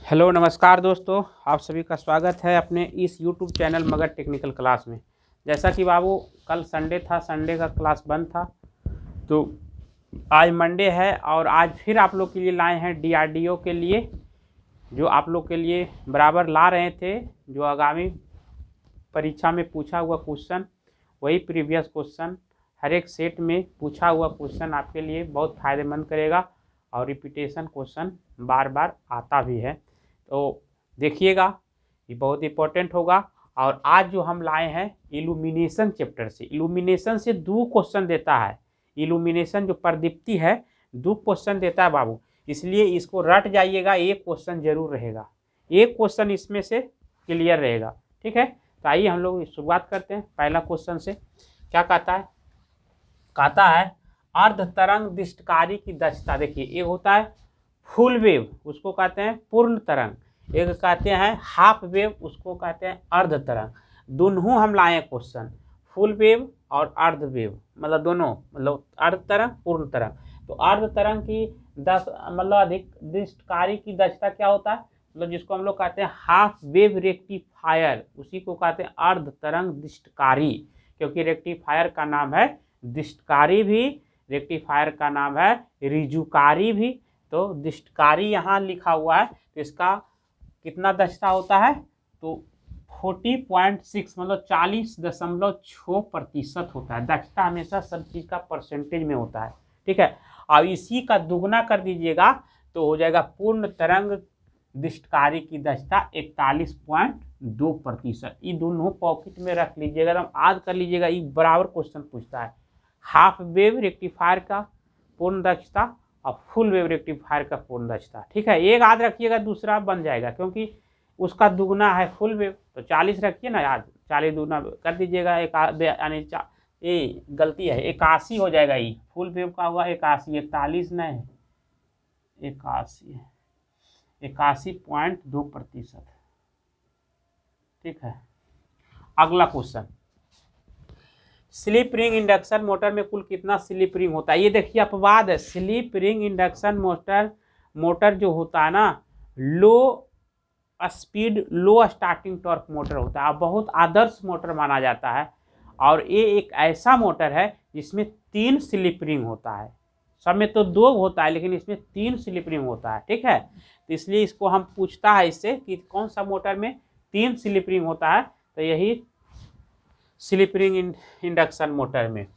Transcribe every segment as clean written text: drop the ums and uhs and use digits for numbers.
Hello नमस्कार दोस्तों, आप सभी का स्वागत है अपने इस YouTube channel Magadh technical class में। जैसा कि बाबू कल संडे था, संडे का क्लास बंद था, तो आज मंडे है और आज फिर आप लोग के लिए लाए हैं डीआरडीओ के लिए, जो आप लोग के लिए बराबर ला रहे थे, जो आगामी परीक्षा में पूछा हुआ क्वेश्चन, वही प्रीवियस क्वेश्चन हर एक सेट में पूछा हुआ क्वेश्चन आपके लिए बहुत फ़ायदेमंद करेगा और रिपीटेशन क्वेश्चन बार बार आता भी है, तो देखिएगा, ये बहुत इंपॉर्टेंट होगा। और आज जो हम लाए हैं इल्यूमिनेशन चैप्टर से, इल्यूमिनेशन से 2 क्वेश्चन देता है। इल्यूमिनेशन जो प्रदीप्ति है 2 क्वेश्चन देता है बाबू, इसलिए इसको रट जाइएगा, एक क्वेश्चन जरूर रहेगा, एक क्वेश्चन इसमें से क्लियर रहेगा। ठीक है, तो आइए हम लोग शुरुआत करते हैं पहला क्वेश्चन से। क्या कहता है अर्ध तरंग दृष्टकारी की दक्षता। देखिए, एक होता है फुल वेव, उसको कहते हैं पूर्ण तरंग, एक कहते हैं हाफ वेव, उसको कहते हैं अर्ध तरंग। दोनों हम लाए क्वेश्चन, फुल वेव और अर्ध वेव, मतलब दोनों, मतलब अर्ध तरंग पूर्ण तरंग। तो अर्ध तरंग की अधिक दृष्टकारी की दक्षता क्या होता है, मतलब जिसको हम लोग कहते हैं हाफ वेव रेक्टिफायर, उसी को कहते हैं अर्ध तरंग दृष्टकारी, क्योंकि रेक्टिफायर का नाम है दृष्टकारी भी, रेक्टिफायर का नाम है रिजुकारी भी। तो दृष्टकारी यहाँ लिखा हुआ है, तो इसका कितना दक्षता होता है, तो 40.6, मतलब 40.6% होता है। दक्षता हमेशा सब चीज़ का परसेंटेज में होता है। ठीक है, और इसी का दुगना कर दीजिएगा तो हो जाएगा पूर्ण तरंग दृष्टकारी की दक्षता 41.2%। ये दोनों पॉकेट में रख लीजिएगा, एकदम याद कर लीजिएगा, ये बराबर क्वेश्चन पूछता है। हाफ वेव रेक्टिफायर का पूर्ण दक्षता और फुल वेव रेक्टिफायर का पूर्ण दक्षता। ठीक है, एक याद रखिएगा, दूसरा बन जाएगा, क्योंकि उसका दुगना है फुल वेव, तो 40 रखिए ना याद, 40 दुगना कर दीजिएगा, यानी ये गलती है, 81 हो जाएगा। ये फुल वेव का हुआ 81, 41 नहीं, 81 है, 81.2%। ठीक है, अगला question, slip ring induction motor में कुल कितना स्लिप रिंग होता है। ये देखिए अपवाद है, स्लिप रिंग इंडक्शन मोटर जो होता है ना, लो स्पीड लो स्टार्टिंग टॉर्क मोटर होता है, बहुत आदर्श मोटर माना जाता है। और ये एक ऐसा मोटर है जिसमें 3 स्लिप रिंग होता है, सब में तो 2 होता है, लेकिन इसमें 3 स्लिप रिंग होता है। ठीक है, तो इसलिए इसको हम पूछता है इससे कि कौन सा मोटर में 3 स्लिप रिंग होता है, तो यही स्लिप रिंग इंडक्शन मोटर में।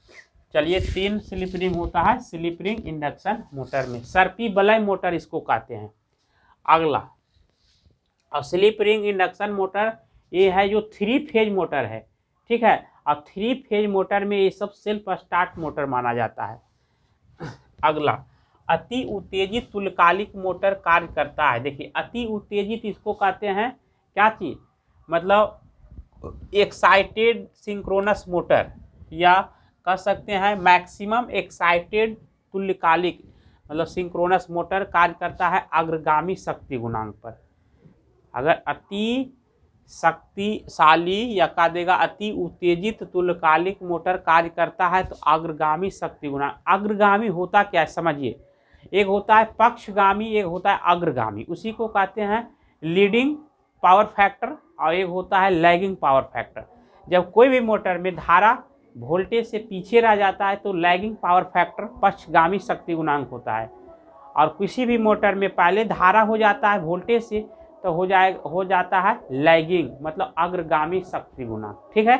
चलिए, 3 स्लिप रिंग होता है स्लिप रिंग इंडक्शन मोटर में, सर्पी बलय मोटर इसको कहते हैं। अगला, और स्लिप रिंग इंडक्शन मोटर ये है जो 3 फेज मोटर है। ठीक है, और 3 फेज मोटर में ये सब सेल्फ स्टार्ट मोटर माना जाता है। अगला, अति उत्तेजित तुल्यकालिक मोटर कार्य करता है। देखिए, अति उत्तेजित इसको कहते हैं क्या चीज, मतलब एक्साइटेड सिंक्रोनस मोटर, या कह सकते हैं मैक्सिमम एक्साइटेड तुल्यकालिक, मतलब सिंक्रोनस मोटर कार्य करता है अग्रगामी शक्ति गुणांक पर। अगर अति शक्तिशाली या कह देगा अति उत्तेजित तुल्यकालिक मोटर कार्य करता है तो अग्रगामी शक्ति गुणांक। अग्रगामी होता क्या है समझिए, एक होता है पक्षगामी, एक होता है अग्रगामी, उसी को कहते हैं लीडिंग पावर फैक्टर, और एक होता है लैगिंग पावर फैक्टर। जब कोई भी मोटर में धारा वोल्टेज से पीछे रह जाता है तो लैगिंग पावर फैक्टर पक्षगामी शक्ति गुणांक होता है, और किसी भी मोटर में पहले धारा हो जाता है वोल्टेज से तो हो जाता है लैगिंग, मतलब अग्रगामी शक्ति गुणांक। ठीक है,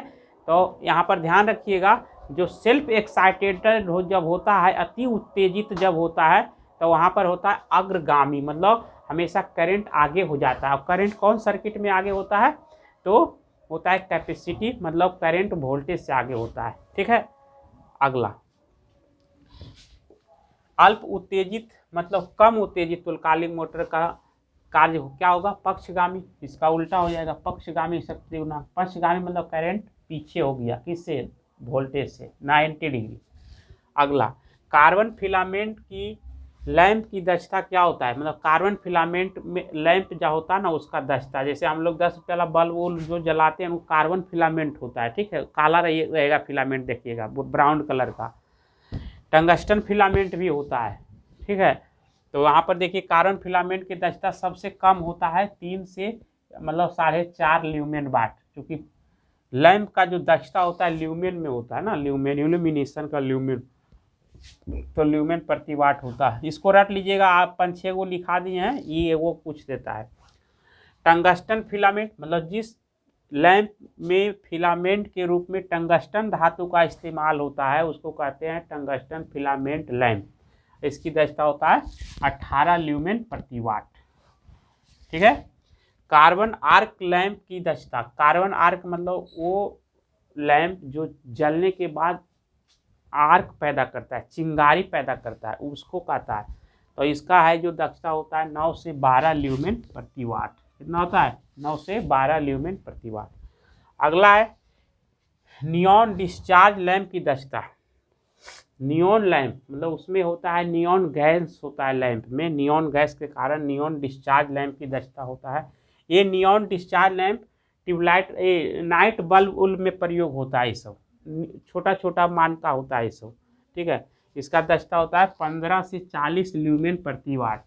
तो यहाँ पर ध्यान रखिएगा, जो सेल्फ एक्साइटेड जब होता है, अति उत्तेजित जब होता है, तो वहाँ पर होता है अग्रगामी, मतलब हमेशा करंट आगे हो जाता है। और करंट कौन सर्किट में आगे होता है, तो होता है कैपेसिटी, मतलब करंट वोल्टेज से आगे होता है। ठीक है, अगला, अल्प उत्तेजित मतलब कम उत्तेजित तुल्यकालिक मोटर का कार्य क्या होगा, पक्षगामी, इसका उल्टा हो जाएगा पक्षगामी शक्ति गुणांक। पक्षगामी मतलब करंट पीछे हो गया, किससे, वोल्टेज से 90 डिग्री। अगला, कार्बन फिलामेंट की लैंप की दक्षता क्या होता है, मतलब कार्बन फिलामेंट में लैंप जो होता है ना उसका दक्षता, जैसे हम लोग 10 रुपये वाला बल्ब जो जलाते हैं वो कार्बन फिलामेंट होता है। ठीक है, काला रहेगा फिलामेंट, देखिएगा ब्राउन कलर का। टंगस्टन फिलामेंट भी होता है। ठीक है, तो यहाँ पर देखिए कार्बन फिलामेंट की दक्षता सबसे कम होता है 3 से मतलब 4.5 ल्यूमेन वाट, क्योंकि लैंप का जो दक्षता होता है ल्यूमेन में होता है ना, ल्यूमेन इल्यूमिनेशन का ल्यूमेन, तो ल्यूमेन प्रति वाट होता है। इसको रट लीजिएगा आप, 5-6 को लिखा दिए हैं, ये वो पूछ देता है। टंगस्टन फिलामेंट मतलब जिस लैंप में फिलामेंट के रूप में टंगस्टन धातु का इस्तेमाल होता है उसको कहते हैं टंगस्टन फिलामेंट लैंप। इसकी दक्षता होता है 18 ल्यूमेन प्रति वाट। ठीक है। कार्बन आर्क लैंप की दक्षता, कार्बन आर्क मतलब वो लैंप जो जलने के बाद आर्क पैदा करता है, चिंगारी पैदा करता है, उसको कहता है। तो इसका है जो दक्षता होता है 9 से 12 ल्यूमेन प्रति वाट। कितना होता है? 9 से 12 ल्यूमेन प्रति वाट। अगला है नियॉन डिस्चार्ज लैंप की दक्षता। नियॉन लैंप मतलब उसमें होता है नियॉन गैस होता है लैंप में, नियॉन गैस के कारण नियॉन डिस्चार्ज लैंप की दक्षता होता है। ये neon discharge lamp tube light night bulb में प्रयोग होता है। ये सब छोटा छोटा मान का होता है ये सब। ठीक है। इसका दक्षता होता है 15 से 40 ल्यूमेन प्रति वाट।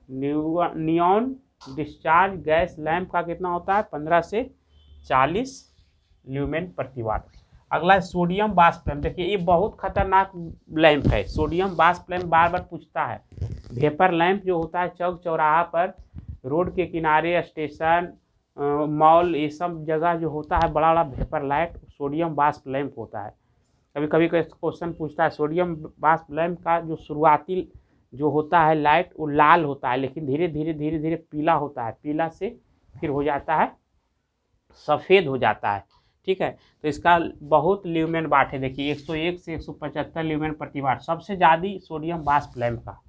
नियॉन डिस्चार्ज गैस लैंप का कितना होता है? 15 से 40 ल्यूमेन प्रति वाट। अगला है सोडियम वाष्प लैंप। देखिए ये बहुत खतरनाक लैंप है। सोडियम वाष्प लैंप बार बार पूछता है। वेपर लैंप जो होता है चौक चौराहा पर, रोड के किनारे, स्टेशन, मॉल, ये सब जगह जो होता है बड़ा बड़ा वेपर लाइट, सोडियम वाष्प लैंप होता है। कभी कभी क्वेश्चन पूछता है सोडियम वाष्प लैंप का जो शुरुआती जो होता है लाइट वो लाल होता है, लेकिन धीरे धीरे पीला होता है, पीला से फिर हो जाता है सफ़ेद हो जाता है। ठीक है। तो इसका बहुत ल्यूमेन वाट है। देखिए 101 से 175 ल्यूमेन प्रति वाट सबसे ज़्यादा सोडियम वाष्प लैंप का।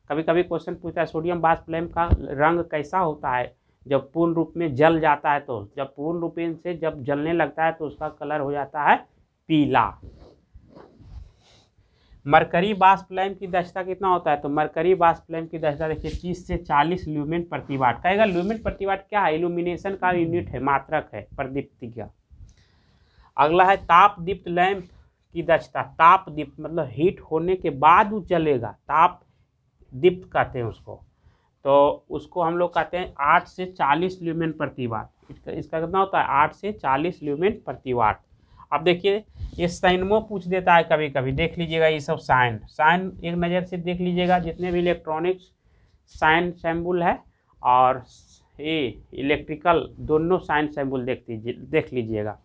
कभी कभी क्वेश्चन पूछता है सोडियम वाष्प लैंप का रंग कैसा होता है जब पूर्ण रूप में जल जाता है, तो जब पूर्ण रूप से जब जलने लगता है तो उसका कलर हो जाता है पीला। मरकरी वाष्प लैंप की दक्षता कितना होता है? तो मरकरी वाष्प लैंप की दक्षता देखिए 30 से 40 ल्यूमेन प्रति वाट। कहेगा ल्यूमेन प्रति वाट क्या है? इल्यूमिनेशन का यूनिट है, मात्रक है प्रदीप्ति का। अगला है ताप दीप्त लैंप की दक्षता। ताप दीप्त मतलब हीट होने के बाद वो जलेगा, ताप दीप्त कहते हैं उसको। तो उसको हम लोग कहते हैं 8 से 40 ल्यूमेन प्रति वाट। इसका कितना होता है? 8 से 40 ल्यूमेन प्रति वाट। अब देखिए ये साइनमो पूछ देता है कभी कभी, देख लीजिएगा ये सब साइन एक नज़र से देख लीजिएगा, जितने भी इलेक्ट्रॉनिक्स साइन सिंबल है और ये इलेक्ट्रिकल दोनों साइन सिंबल देख लीजिएगा।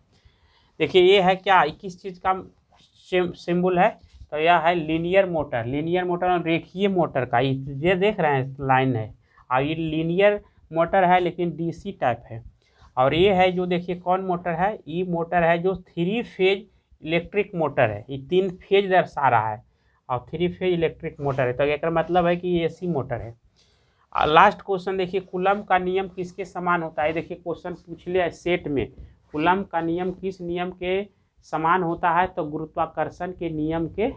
देखिए ये है क्या, किस चीज़ का सिंबल है? तो यह है लीनियर मोटर। लीनियर मोटर और रेखीय मोटर का ये देख रहे हैं लाइन है, और ये लीनियर मोटर है लेकिन डीसी टाइप है। और ये है जो देखिए कौन मोटर है? ये मोटर है जो 3 फेज इलेक्ट्रिक मोटर है। ये 3 फेज दर्शा रहा है और 3 फेज इलेक्ट्रिक मोटर है, तो इसका मतलब है कि ये एसी मोटर है। लास्ट क्वेश्चन देखिए कूलम का नियम किसके समान होता है? देखिए क्वेश्चन पूछ लिया सेट में, कूलम का नियम किस नियम के समान होता है? तो गुरुत्वाकर्षण के नियम के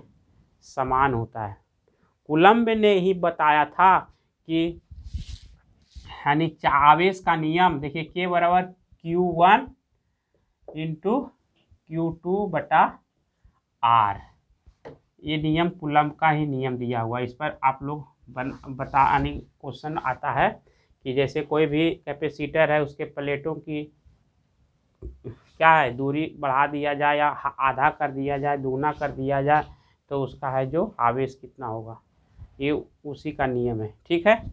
समान होता है। कूलम्ब ने ही बताया था कि यानी आवेश का नियम देखिए K बराबर Q1 इंटू Q2/R। ये नियम कूलम्ब का ही नियम दिया हुआ है। इस पर आप लोग बताने क्वेश्चन आता है कि जैसे कोई भी कैपेसिटर है उसके प्लेटों की क्या है दूरी बढ़ा दिया जाए या आधा कर दिया जाए, दूना कर दिया जाए, तो उसका है जो आवेश कितना होगा, ये उसी का नियम है। ठीक है।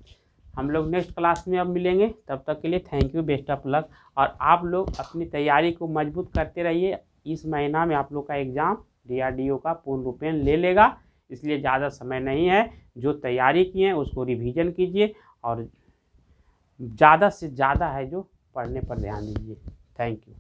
हम लोग नेक्स्ट क्लास में अब मिलेंगे, तब तक के लिए thank you, best of luck. और आप लोग अपनी तैयारी को मजबूत करते रहिए। इस महीना में आप लोग का एग्ज़ाम DRDO का पूर्ण रूपेण ले लेगा, इसलिए ज़्यादा समय नहीं है। जो तैयारी किए हैं उसको रिवीजन कीजिए और ज़्यादा से ज़्यादा है जो पढ़ने पर ध्यान दीजिए। Thank you.